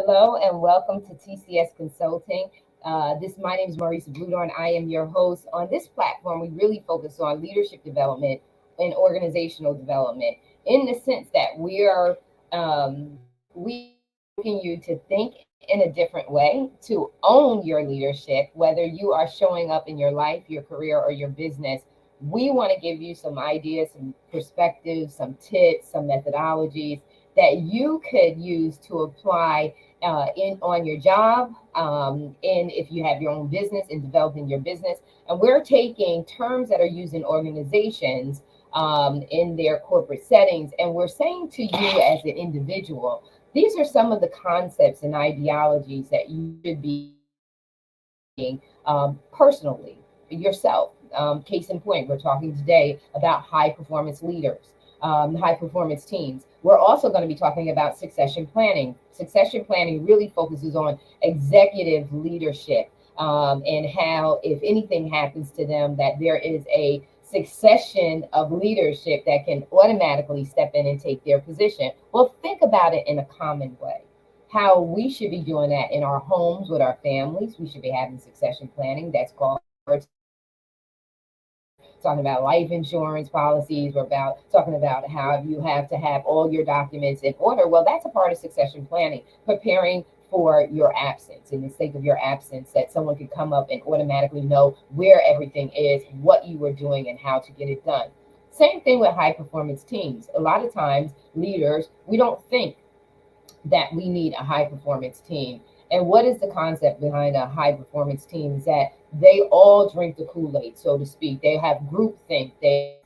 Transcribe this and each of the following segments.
Hello and welcome to TCS Consulting. My name is Maurice Bludorn. I am your host. On this platform, we really focus on leadership development and organizational development in the sense that we asking you to think in a different way, to own your leadership, whether you are showing up in your life, your career, or your business. We want to give you some ideas, some perspectives, some tips, some methodologies that you could use to apply in on your job, and if you have your own business in developing your business. And we're taking terms that are used in organizations in their corporate settings, and we're saying to you as an individual, these are some of the concepts and ideologies that you should be personally yourself. Case in point, we're talking today about high performance leaders, high performance teams. We're also going to be talking about succession planning. Succession planning really focuses on executive leadership, and how, if anything happens to them, that there is a succession of leadership that can automatically step in and take their position. Well, think about it in a common way, how we should be doing that in our homes with our families. We should be having succession planning. That's called talking about life insurance policies. We're about talking about how you have to have all your documents in order. Well, that's a part of succession planning, preparing for your absence. In the sake of your absence, that someone could come up and automatically know where everything is, what you were doing, and how to get it done. Same thing with high performance teams. A lot of times, leaders, we don't think that we need a high performance team. And what is the concept behind a high performance team? Is that they all drink the Kool-Aid, so to speak. They have group think. They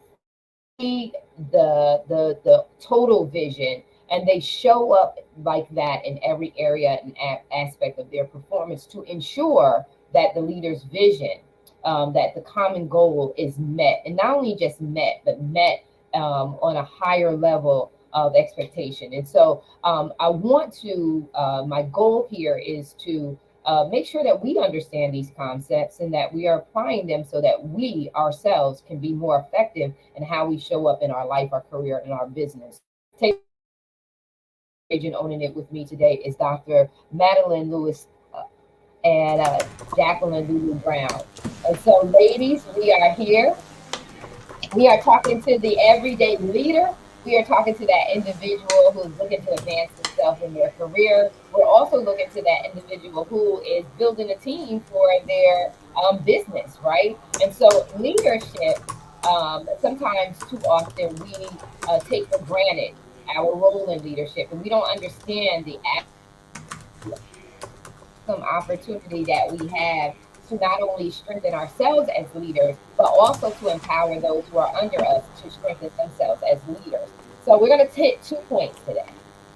see the total vision, and they show up like that in every area and aspect of their performance to ensure that the leader's vision, that the common goal is met, and not only just met, but met on a higher level of expectation. And so I want to, my goal here is to make sure that we understand these concepts and that we are applying them so that we ourselves can be more effective in how we show up in our life, our career, and our business. Take agent owning it with me today is Dr. Madeline Lewis and Jacqueline Lulu Brown. And so, ladies, we are here. We are talking to the everyday leader. We are talking to that individual who is looking to advance themselves in their career. We're also looking to that individual who is building a team for their business, right? And so, leadership, sometimes too often, we take for granted our role in leadership, and we don't understand the some opportunity that we have to not only strengthen ourselves as leaders, but also to empower those who are under us to strengthen themselves as leaders. So we're going to take 2 points today.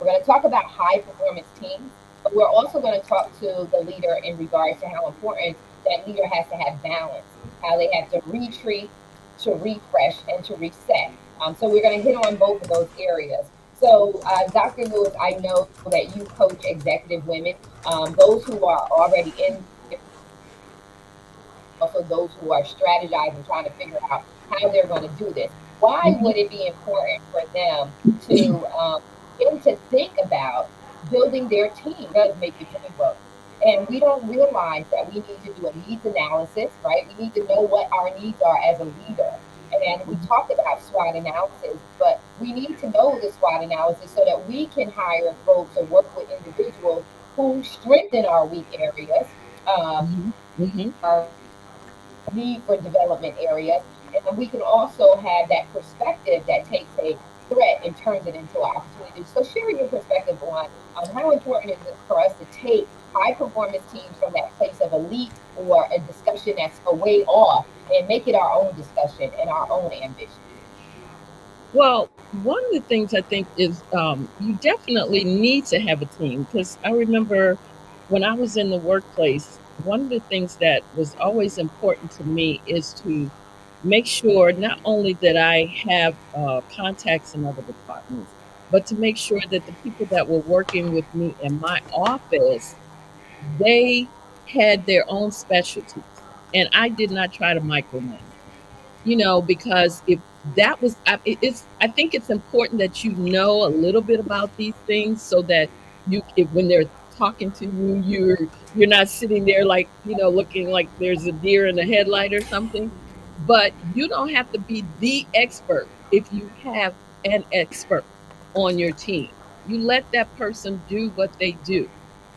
We're going to talk about high performance teams, but we're also going to talk to the leader in regards to how important that leader has to have balance, how they have to retreat, to refresh, and to reset. So we're going to hit on both of those areas. So, Dr. Lewis, I know that you coach executive women, those who are already in, also those who are strategizing, trying to figure out how they're going to do this. Why Mhm. would it be important for them to think about building their team? Does make the team work? And we don't realize that we need to do a needs analysis, right? We need to know what our needs are as a leader. And we talked about SWOT analysis, but we need to know the SWOT analysis so that we can hire folks or work with individuals who strengthen our weak areas, Mhm. Mhm. our need for development areas. And we can also have that perspective that takes a threat and turns it into an opportunity. So share your perspective on how important is it for us to take high performance teams from that place of elite or a discussion that's a way off and make it our own discussion and our own ambition. Well, one of the things I think is you definitely need to have a team because I remember when I was in the workplace, one of the things that was always important to me is to make sure not only that I have contacts in other departments, but to make sure that the people that were working with me in my office, they had their own specialties. And I did not try to micromanage. Because if that was, I think it's important that you know a little bit about these things so that when they're talking to you. You're not sitting there like, looking like there's a deer in the headlight or something. But you don't have to be the expert if you have an expert on your team. You let that person do what they do.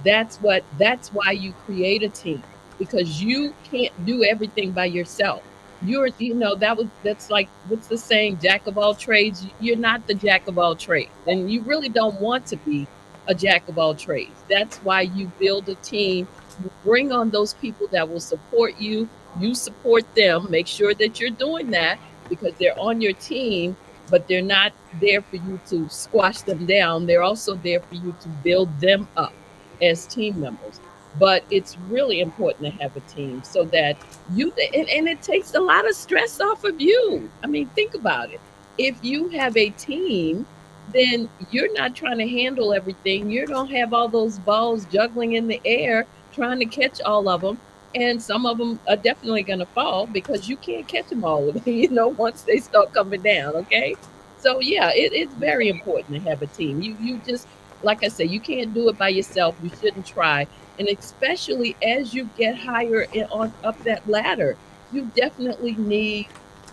That's why you create a team, because you can't do everything by yourself. That's like, what's the saying, jack of all trades? You're not the jack of all trades, and you really don't want to be a jack of all trades. That's why you build a team. You bring on those people that will support you. You support them. Make sure that you're doing that, because they're on your team, but they're not there for you to squash them down. They're also there for you to build them up as team members. But it's really important to have a team so that and it takes a lot of stress off of you. I mean, think about it. If you have a team, then you're not trying to handle everything. You don't have all those balls juggling in the air trying to catch all of them. And some of them are definitely going to fall because you can't catch them all once they start coming down. Okay. So yeah, it's very important to have a team. You just, like I said, you can't do it by yourself. You shouldn't try. And especially as you get higher on up that ladder, you definitely need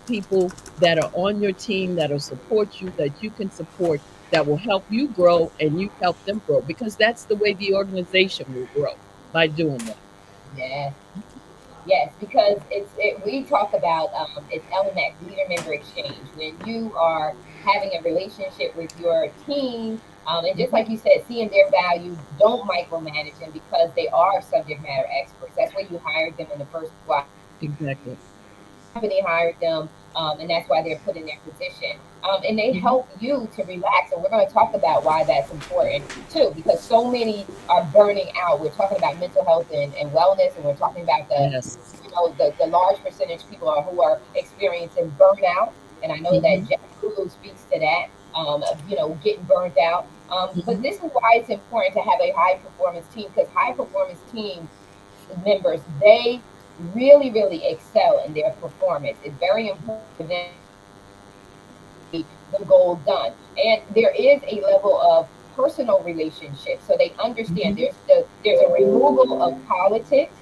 people that are on your team that'll support you, that you can support, that will help you grow and you help them grow, because that's the way the organization will grow, by doing that. Yes. Yes, because we talk about it's LMX, leader member exchange. When you are having a relationship with your team, and just Mhm. like you said, seeing their value, don't micromanage them because they are subject matter experts. That's why you hired them in the first place. Exactly. Company hired them, and that's why they're put in their position. And they Hmm. help you to relax. And we're going to talk about why that's important too, because so many are burning out. We're talking about mental health and wellness, and we're talking about Yes. the large percentage of people who are experiencing burnout. And I know that Hmm. Jack Lulu speaks to that, getting burnt out. But Hmm. this is why it's important to have a high performance team, because high performance team members, they really, really excel in their performance. It's very important for them the goal done. And there is a level of personal relationship. So they understand Hmm. there's a removal of politics.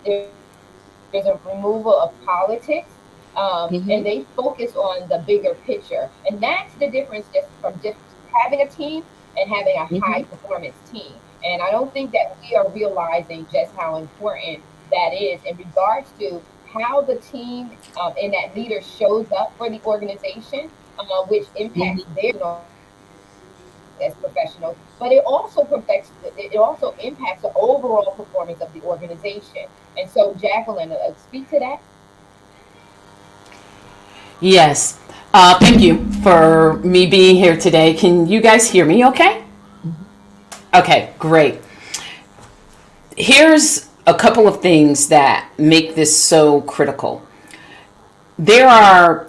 There's a removal of politics. And Hmm. they focus on the bigger picture. And that's the difference just from just having a team and having a high Hmm. performance team. And I don't think that we are realizing just how important that is in regards to how the team and that leader shows up for the organization, which impacts Hmm. their as professionals, but it also impacts the overall performance of the organization. And so, Jacqueline, speak to that. Yes. Thank you for me being here today. Can you guys hear me okay? Hmm. Okay, great. Here's a couple of things that make this so critical. There are,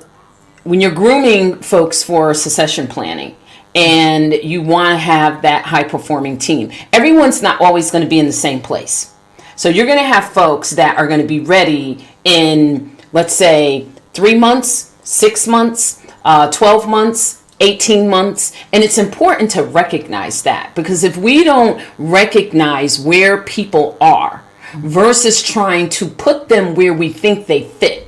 when you're grooming folks for succession planning and you want to have that high performing team, everyone's not always going to be in the same place. So you're going to have folks that are going to be ready in, let's say, 3 months, 6 months, 12 months, 18 months. And it's important to recognize that, because if we don't recognize where people are versus trying to put them where we think they fit,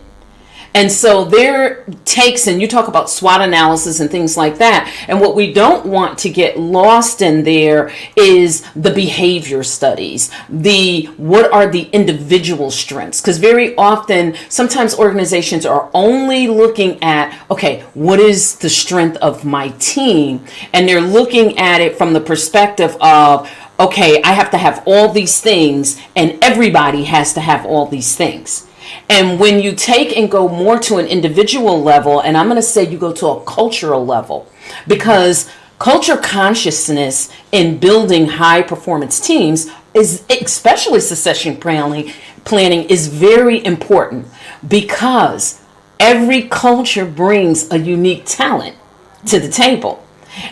and so there takes, and you talk about SWOT analysis and things like that. And what we don't want to get lost in there is the behavior studies, the what are the individual strengths? Because very often, sometimes organizations are only looking at, okay, what is the strength of my team? And they're looking at it from the perspective of, okay, I have to have all these things, and everybody has to have all these things. And when you take and go more to an individual level, and I'm going to say you go to a cultural level, because culture consciousness in building high performance teams is, especially succession planning is very important, because every culture brings a unique talent to the table.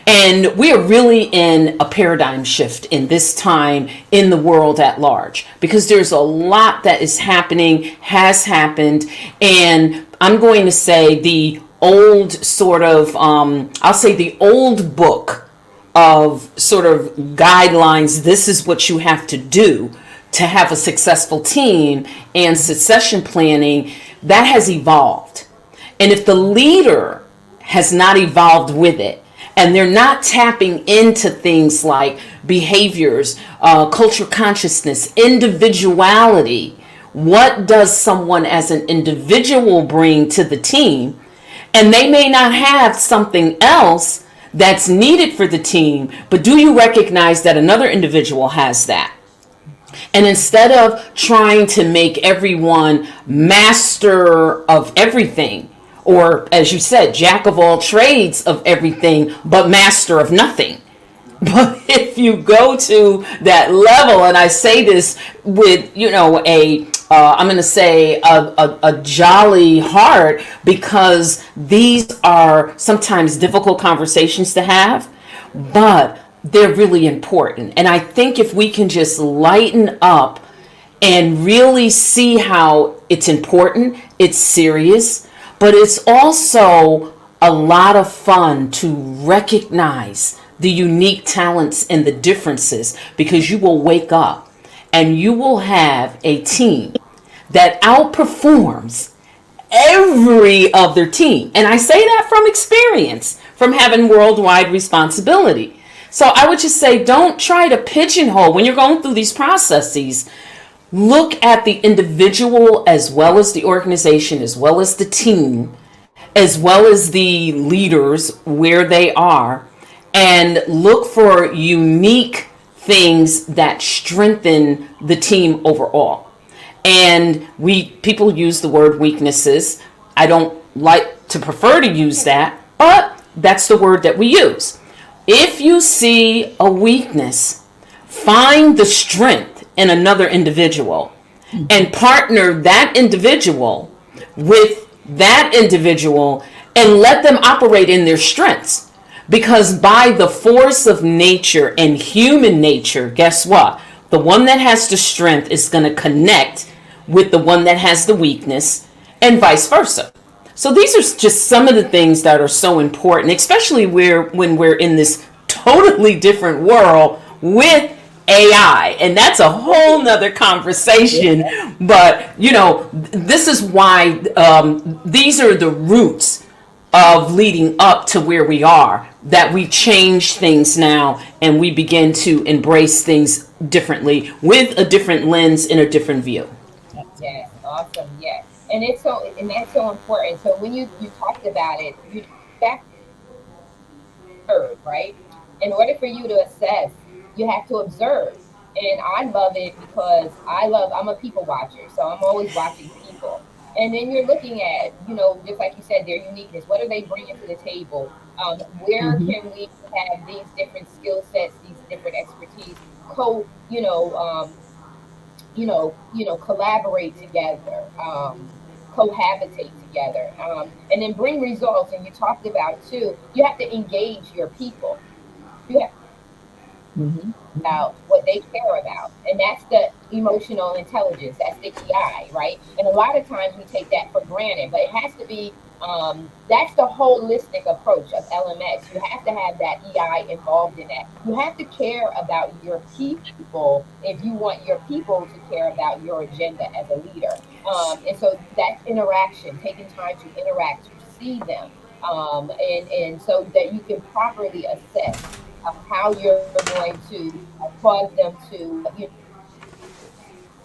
And we are really in a paradigm shift in this time in the world at large, because there's a lot that is happening, has happened, and I'm going to say the old sort of, I'll say the old book of sort of guidelines. This is what you have to do to have a successful team and succession planning that has evolved. And if the leader has not evolved with it, and they're not tapping into things like behaviors, culture consciousness, individuality, what does someone as an individual bring to the team? And they may not have something else that's needed for the team, but do you recognize that another individual has that? And instead of trying to make everyone master of everything, or as you said, jack of all trades of everything, but master of nothing. But if you go to that level, and I say this with, I'm going to say a jolly heart, because these are sometimes difficult conversations to have, but they're really important. And I think if we can just lighten up and really see how it's important, it's serious, but it's also a lot of fun to recognize the unique talents and the differences, because you will wake up and you will have a team that outperforms every other team. And I say that from experience, from having worldwide responsibility. So I would just say, don't try to pigeonhole when you're going through these processes. Look at the individual as well as the organization, as well as the team, as well as the leaders where they are, and look for unique things that strengthen the team overall. And people use the word weaknesses. I don't like to prefer to use that, but that's the word that we use. If you see a weakness, find the strength in another individual and partner that individual with that individual and let them operate in their strengths. Because by the force of nature and human nature, guess what? The one that has the strength is going to connect with the one that has the weakness, and vice versa. So these are just some of the things that are so important, especially when we're in this totally different world with AI. And that's a whole nother conversation. Yeah. But, this is why these are the roots of leading up to where we are, that we change things now and we begin to embrace things differently with a different lens and a different view. Yes, awesome. Yes. And that's so important. So when you talked about it, you back right? In order for you to assess, you have to observe. And I love it because I'm a people watcher. So I'm always watching people. And then you're looking at, just like you said, their uniqueness. What are they bringing to the table? Where Mm-hmm. can we have these different skill sets, these different expertise, co, you know, collaborate together, cohabitate together, and then bring results. And you talked about too, you have to engage your people. You have Mm-hmm. about what they care about. And that's the emotional intelligence. That's the EI, right? And a lot of times we take that for granted, but it has to be, that's the holistic approach of LMX. You have to have that EI involved in that. You have to care about your people if you want your people to care about your agenda as a leader. And so that interaction, taking time to interact, to see them, and so that you can properly assess how you're going to cause them to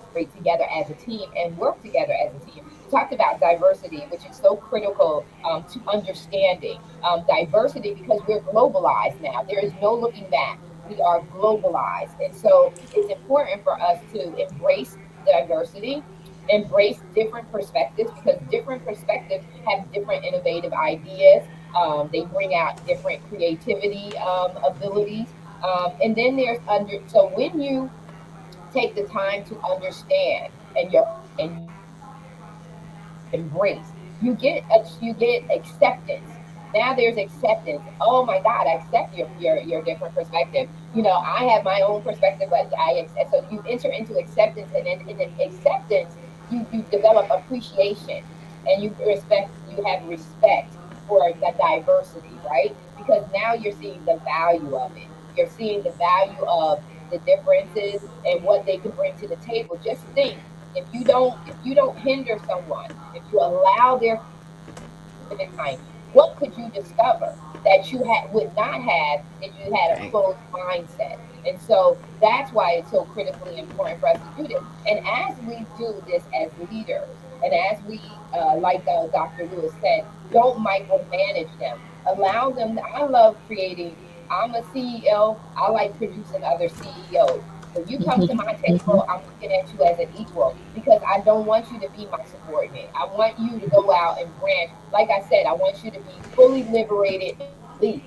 operate together as a team and work together as a team. You talked about diversity, which is so critical to understanding diversity, because we're globalized now. There is no looking back. We are globalized. And so it's important for us to embrace diversity, embrace different perspectives, because different perspectives have different innovative ideas. They bring out different creativity abilities. And then so when you take the time to understand and you embrace, you get acceptance. Now there's acceptance. Oh my God, I accept your different perspective. I have my own perspective, but I accept. So you enter into acceptance, and then in acceptance, you develop appreciation, and you have respect for the diversity, right? Because now you're seeing the value of it. you're seeing the value of the differences and what they can bring to the table. Just think, if you don't hinder someone, if you allow their time, what could you discover that you would not have if you had a Right. closed mindset? And so that's why it's so critically important for us to do this. And as we do this as leaders, and as we, like Dr. Lewis said, don't micromanage them. Allow them. I love creating. I'm a CEO. I like producing other CEOs. When you come to Mhm. my Mhm. table, I'm looking at you as an equal because I don't want you to be my subordinate. I want you to go out and branch. Like I said, I want you to be fully liberated and unleashed.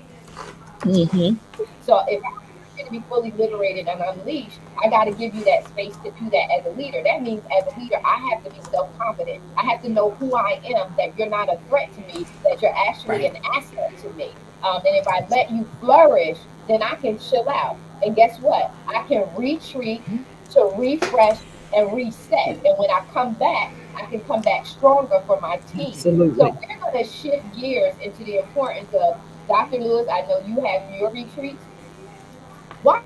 Mhm. So if I want you to be fully liberated and unleashed, I got to give you that space to do that as a leader. That means as a leader, I have to be self confident. I have to know who I am, that you're not a threat to me, that you're actually Right. an asset to me. And if I let you flourish, then I can chill out. And guess what? I can retreat to refresh and reset. And when I come back, I can come back stronger for my team. So Absolutely. we're going to shift gears into the importance of Dr. Lewis. I know you have your retreats. Why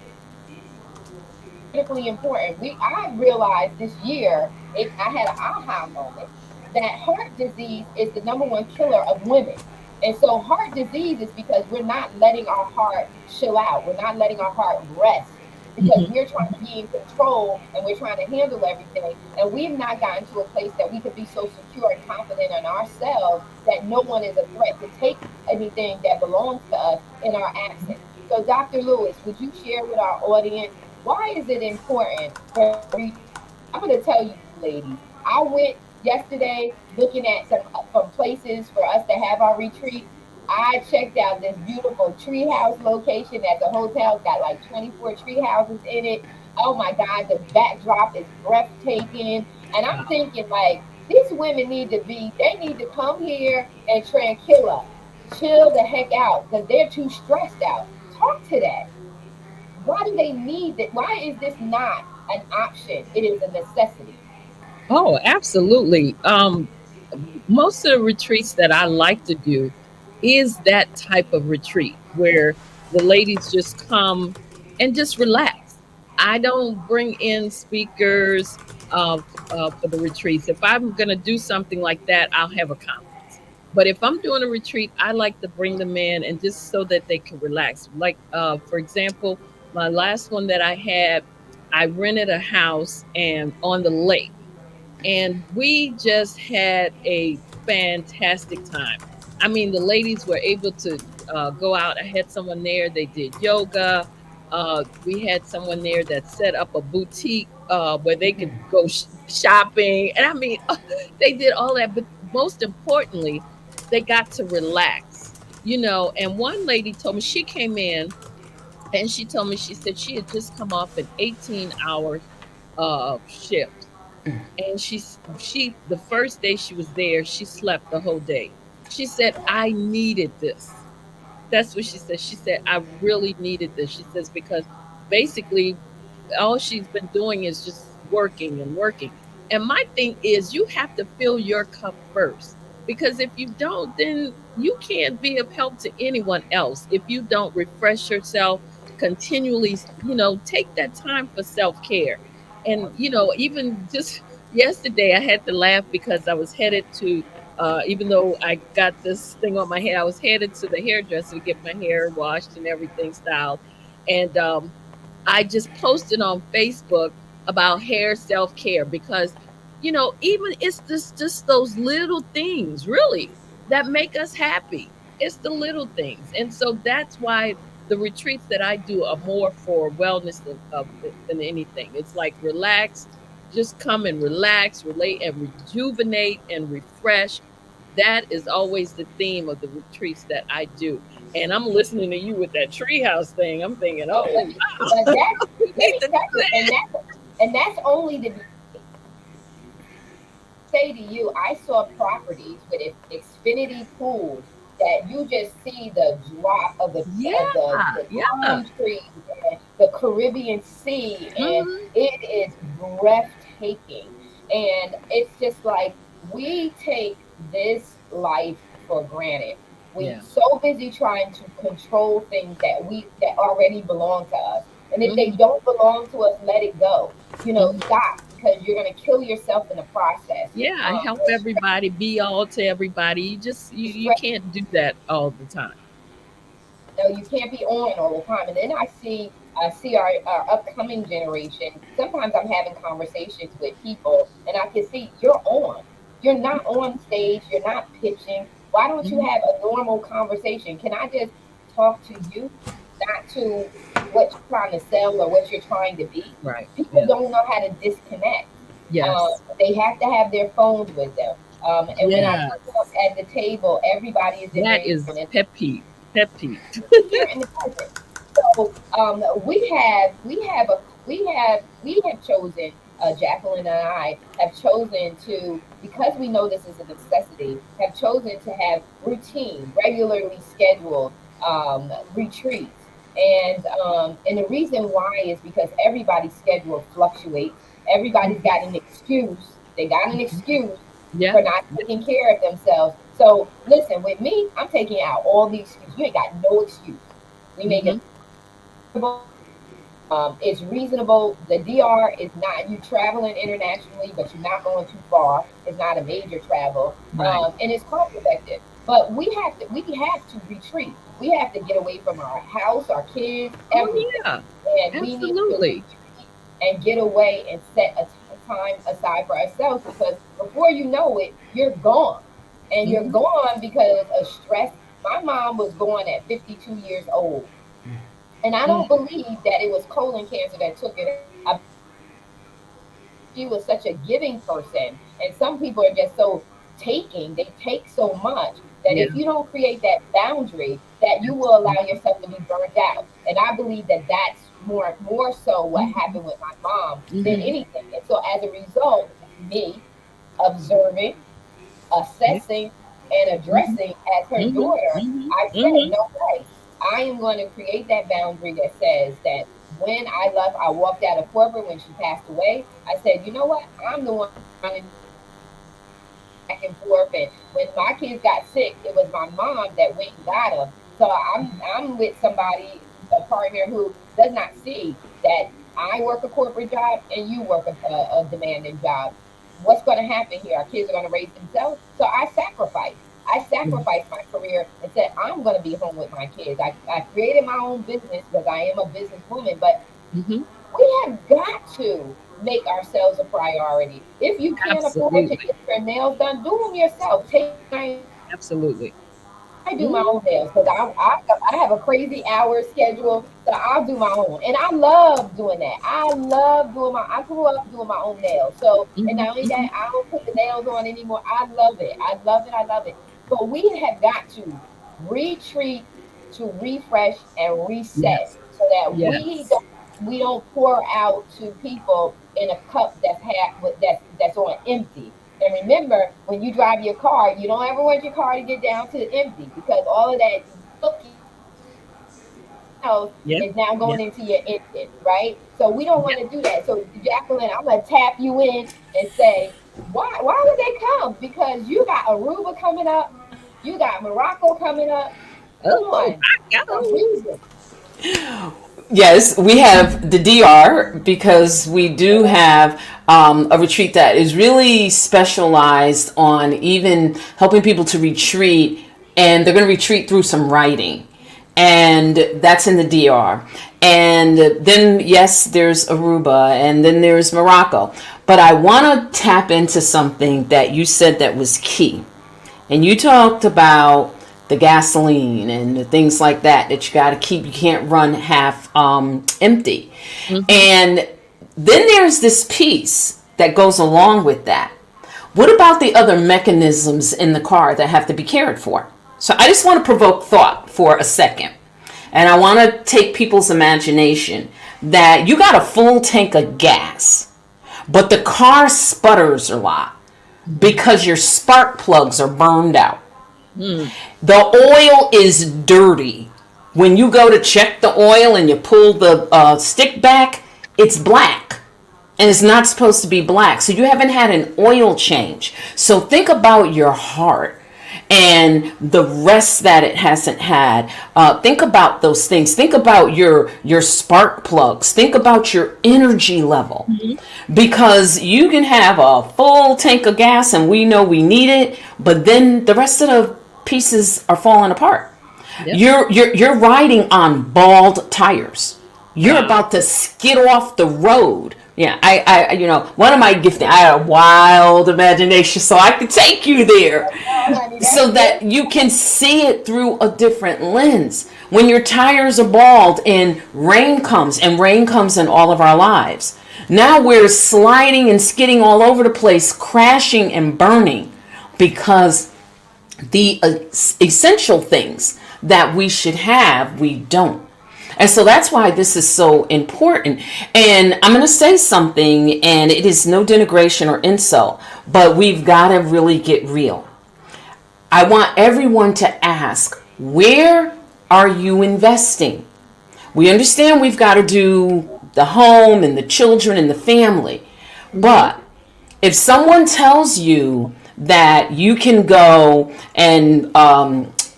critically important? I realized this year, I had an aha moment that heart disease is the number one killer of women. And so heart disease is because we're not letting our heart chill out. We're not letting our heart rest because Mhm. we're trying to be in control and we're trying to handle everything. And we've not gotten to a place that we could be so secure and confident in ourselves that no one is a threat to take anything that belongs to us in our absence. So, Dr. Lewis, would you share with our audience why is it important for retreat? I'm going to tell you, ladies, I went yesterday looking at some places for us to have our retreat. I checked out this beautiful treehouse location at the hotel. It's got like 24 tree houses in it. Oh my God, the backdrop is breathtaking. And I'm Wow. thinking, like, these women they need to come here and tranquilla, chill the heck out because they're too stressed out. Talk to that. Why do they need that? Why is this not an option? It is a necessity. Oh, absolutely. Most of the retreats that I like to do is that type of retreat where the ladies just come and just relax. I don't bring in speakers for the retreats. If I'm going to do something like that, I'll have a conference. But if I'm doing a retreat, I like to bring them in and just so that they can relax. Like, for example, my last one that I had, I rented a house and on the lake and we just had a fantastic time. I mean, the ladies were able to go out. I had someone there, they did yoga. We had someone there that set up a boutique where they could go shopping. And I mean, they did all that. But most importantly, they got to relax, you know. And one lady told me she came in and she told me, she said she had just come off an 18-hour shift and she the first day she was there, she slept the whole day. She said, I needed this. That's what she said. She said, I really needed this. She says, because basically all she's been doing is just working and working. And my thing is, you have to fill your cup first. Because if you don't, then you can't be of help to anyone else. If you don't refresh yourself continually, you know, take that time for self care. And, you know, even just yesterday, I had to laugh because I was headed to, even though I got this thing on my head, I was headed to the hairdresser to get my hair washed and everything styled. And I just posted on Facebook about hair self care because, you know, even it's just those little things really that make us happy. It's the little things, and so that's why the retreats that I do are more for wellness than anything. It's like relax, just come and relax, relate, and rejuvenate and refresh. That is always the theme of the retreats that I do. And I'm listening to you with that treehouse thing. I'm thinking, Oh, oh, wow, but that we let need me to tell do you, that. and that's only the say to you, I saw properties with Xfinity pools that you just see the drop of Yeah, the yeah. palm trees and the Caribbean Sea, and Mhm. it is breathtaking. And it's just like we take this life for granted. We Yeah. so busy trying to control things that already belong to us. And if they Hmm. don't belong to us, let it go. Hmm. Stop, because you're gonna kill yourself in the process. Yeah, help everybody, be all to everybody. You Stress. can't do that all the time. No, you can't be on all the time. And then I see our upcoming generation. Sometimes I'm having conversations with people, and I can see you're on. You're not on stage. You're not pitching. Why don't you Hmm. have a normal conversation? Can I just talk to you, not to what you're trying to sell or what you're trying to be? Right. People Yeah. don't know how to disconnect. Yes. They have to have their phones with them. And when I Yeah. look up at the table, everybody is in That their is phone, pet peeve. Pet peeve. here in the present. So we have chosen, Jacqueline and I have chosen to, because we know this is a necessity, have chosen to have routine, regularly scheduled retreats. And the reason why is because everybody's schedule fluctuates. Everybody's Mhm. got an excuse. They got an excuse Yeah. for not taking care of themselves. So listen, with me, I'm taking out all the excuses. You ain't got no excuse. We make Hmm. it affordable. It's reasonable. The DR is not, you traveling internationally, but you're not going too far. It's not a major travel, Right. and it's cost effective. But we have to retreat. We have to get away from our house, our kids, Oh everything, yeah. and we need to Absolutely. retreat and get away and set a time aside for ourselves, because before you know it, you're gone, and you're Hmm. gone because of stress. My mom was gone at 52 years old, and I don't Hmm. believe that it was colon cancer that took it. I, she was such a giving person, and some people are just so taking. They take so much that Yeah. if you don't create that boundary, that you will allow Absolutely. yourself to be burnt out. And I believe that that's more so what Hmm. happened with my mom than Hmm. anything. And so as a result, me observing, Yeah. assessing, and Hmm. addressing as her Hmm. daughter, Hmm. I said, Hmm. no way. I am going to create that boundary that says that when I walked out of corporate when she passed away. I said, you know what? I'm the one running back and forth. And when my kids got sick, it was my mom that went and got them. So I'm with somebody, a partner who does not see that I work a corporate job and you work a demanding job. What's going to happen here? Our kids are going to raise themselves. So I sacrificed. I Yeah. sacrificed my career and said, I'm going to be home with my kids. I created my own business because I am a businesswoman, but Hmm. we have got to make ourselves a priority. If you can't afford to Absolutely. get your nails done, do them yourself. Take time. Absolutely. I do my Hmm. own nails because I have a crazy hour schedule, so I'll do my own, and I love doing that. I grew up doing my own nails, so, and Hmm. not only that, Hmm. I don't put the nails on anymore. I love it. I love it. I love it. But we have got to retreat, to refresh and reset Yes. so that Yes. we don't pour out to people in a cup that's on empty. And remember, when you drive your car, you don't ever want your car to get down to empty, because all of that milky else Yeah. is now Yeah. going into your engine, right? So we don't Yeah. want to do that. So Jacqueline, I'm gonna tap you in and say, why would they come? Because you got Aruba coming up, you got Morocco coming up. Come Oh, on, I there's a go. reason. Yes, we have the DR because we do have a retreat that is really specialized on even helping people to retreat, and they're going to retreat through some writing, and that's in the DR. And then, yes, there's Aruba, and then there's Morocco. But I want to tap into something that you said that was key. And you talked about the gasoline and the things like that that you got to keep. You can't run half empty. Hmm. And then there's this piece that goes along with that. What about the other mechanisms in the car that have to be cared for? So I just want to provoke thought for a second. And I want to take people's imagination that you got a full tank of gas, but the car sputters a lot because your spark plugs are burned out. Hmm. The oil is dirty. When you go to check the oil and you pull the stick back, it's black. And it's not supposed to be black. So you haven't had an oil change. So think about your heart and the rest that it hasn't had. Think about those things. Think about your spark plugs. Think about your energy level, Mhm. because you can have a full tank of gas and we know we need it, but then the rest of the pieces are falling apart. Yep. You're riding on bald tires. You're Wow. about to skid off the road. Yeah, one of my gifting, I had a wild imagination, so I could take you there, Oh, honey, that's so good. that you can see it through a different lens. When your tires are bald and rain comes in all of our lives. Now we're sliding and skidding all over the place, crashing and burning, because the essential things that we should have, we don't. And so that's why this is so important. And I'm going to say something, and it is no denigration or insult, but we've got to really get real. I want everyone to ask, where are you investing? We understand we've got to do the home and the children and the family. Mhm. But if someone tells you that you can go and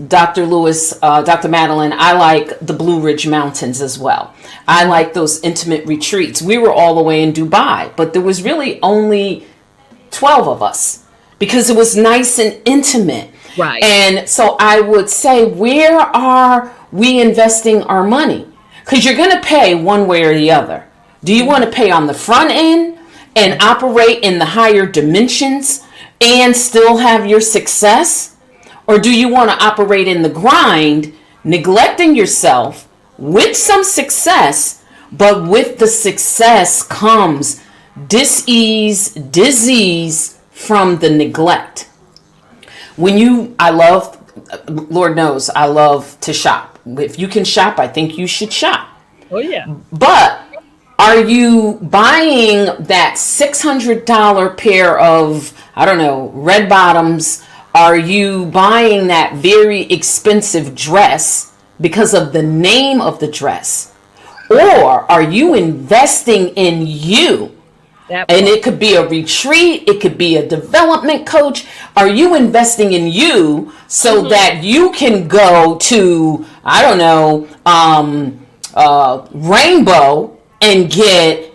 Dr. Lewis, Dr. Madeline, I like the Blue Ridge Mountains as well. I Mhm. like those intimate retreats. We were all the way in Dubai, but there was really only 12 of us because it was nice and intimate. Right. And so I would say, where are we investing our money? Because you're going to pay one way or the other. Do you want Mhm. to pay on the front end and operate in the higher dimensions and still have your success? Or do you want to operate in the grind, neglecting yourself with some success, but with the success comes dis-ease, disease from the neglect? I love, Lord knows, I love to shop. If you can shop, I think you should shop. Oh yeah. But are you buying that $600 pair of, I don't know, red bottoms? Are you buying that very expensive dress because of the name of the dress? Or are you investing in you? That And part. it could be a retreat, it could be a development coach. Are you investing in you so Mhm. that you can go to, I don't know, Rainbow and get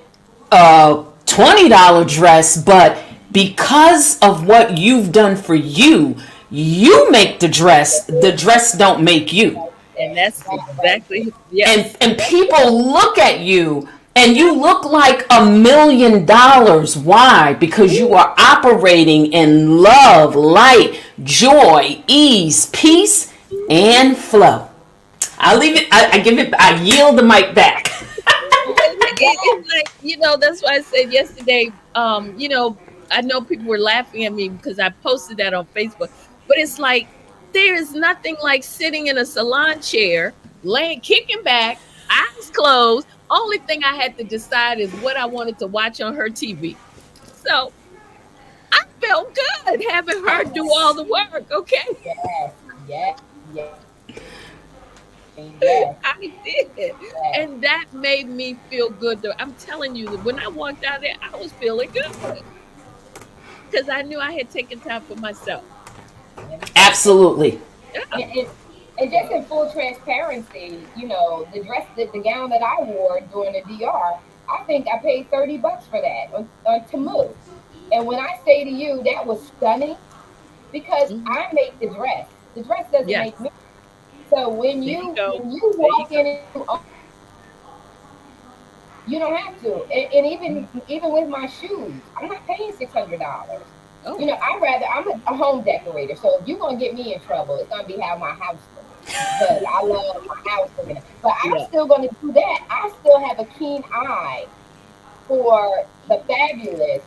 a $20 dress, but because of what you've done for you, you make the dress don't make you. And that's Right exactly, and yes. and Yep. people look at you and you Yep. look like $1 million. Why? Because you Ooh. are operating in love, light, joy, ease, peace, and flow. I leave it. I give it. I yield the mic back. It's like, that's why I said yesterday, I know people were laughing at me because I posted that on Facebook, but it's like there is nothing like sitting in a salon chair, laying, kicking back, eyes closed. Only thing I had to decide is what I wanted to watch on her TV. So I felt good having her do all the work. Okay. yes, yes, yes, yes, I did. yes. And that made me feel good. I'm telling you that when I walked out there, I was feeling good because I knew I had taken time for myself. Absolutely. Yeah. And just in full transparency, the dress, the gown that I wore during the DR, I think I paid $30 for that on Temu. And when I say to you that was stunning, because Mhm. I make the dress. The dress doesn't Yes. make me. So when There you you go. when you There you walk in and you own, you don't have to. And go. even with my shoes, I'm not paying $600. Oh. I'm a home decorator. So if you're gonna get me in trouble, it's gonna be how my house looks. Because I love my house looking. But I'm Yeah. still gonna do that. I still have a keen eye for the fabulous,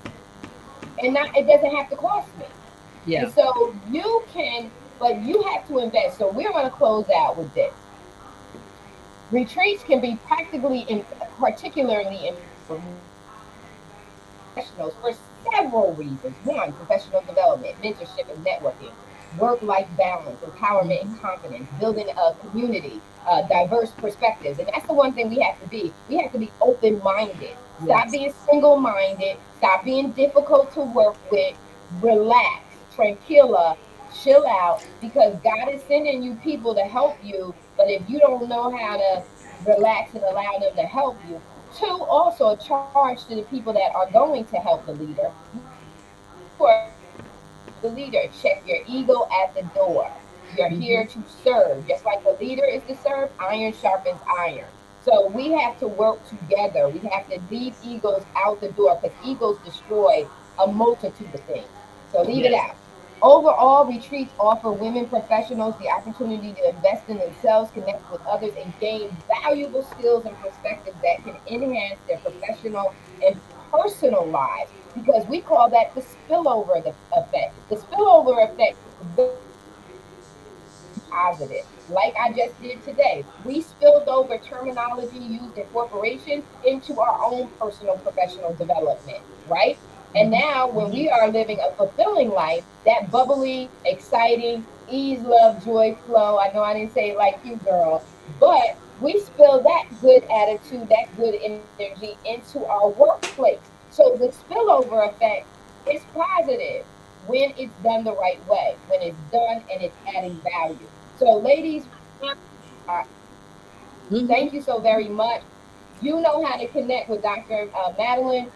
and not it doesn't have to cost me. And Yeah. so you can, but you have to invest. So we're going to close out with this. Retreats can be particularly professionals for several reasons. One, professional development, mentorship and networking, work life balance, empowerment and Hmm. confidence, building a community, diverse perspectives. And that's the one thing we have to be. We have to be open minded. Stop Yes. being single minded. Stop being difficult to work with. Relax, tranquilla, chill out, because God is sending you people to help you. But if you don't know how to relax and allow them to help you, two, also a charge to the people that are going to help the leader. You are here to help the leader. Check your ego at the door. You're here to serve. Mhm. Just like the leader is to serve, iron sharpens iron. So we have to work together. We have to leave egos out the door, because egos destroy a multitude of things. So leave it out. Yes. Overall, retreats offer women professionals the opportunity to invest in themselves, connect with others, and gain valuable skills and perspectives that can enhance their professional and personal lives, because we call that the spillover effect. The spillover effect is very positive. Like I just did today. We spilled over terminology used in corporations into our own personal professional development, right? And now, when we Mhm. are living Mhm. a fulfilling life, that bubbly, exciting, ease, love, joy, flow. I know I didn't say it like you, girl, but we spill that good attitude, that good energy into our workplace. So the spillover effect is positive when it's done the right way, when it's done and it's adding value. So, ladies, thank Mhm. you so very much. You know how to connect with Dr. Madeline.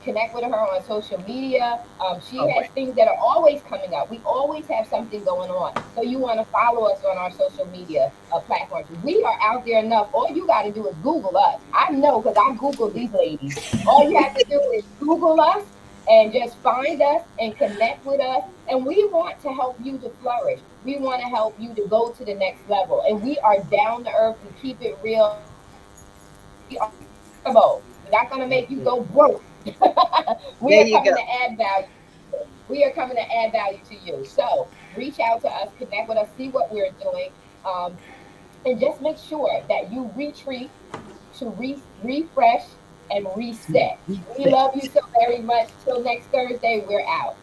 Connect with her on social media. She All has right. things that are always coming up. We always have something going on. So you want to follow us on our social media platforms. We are out there enough. All you got to do is Google us. I know, because I Googled these ladies. All you have to do is Google us and just find us and connect with us. And we want to help you to flourish. We want to help you to go to the next level. And we are down to earth. We keep it real. We are affordable. We're not going to make you go broke. That's it. We are coming There to you add go. value. We are coming to add value to you. So reach out to us, connect with us, see what we're doing, um, and just make sure that you retreat to refresh and reset. We Reset. love you so very much. Till next Thursday, we're out.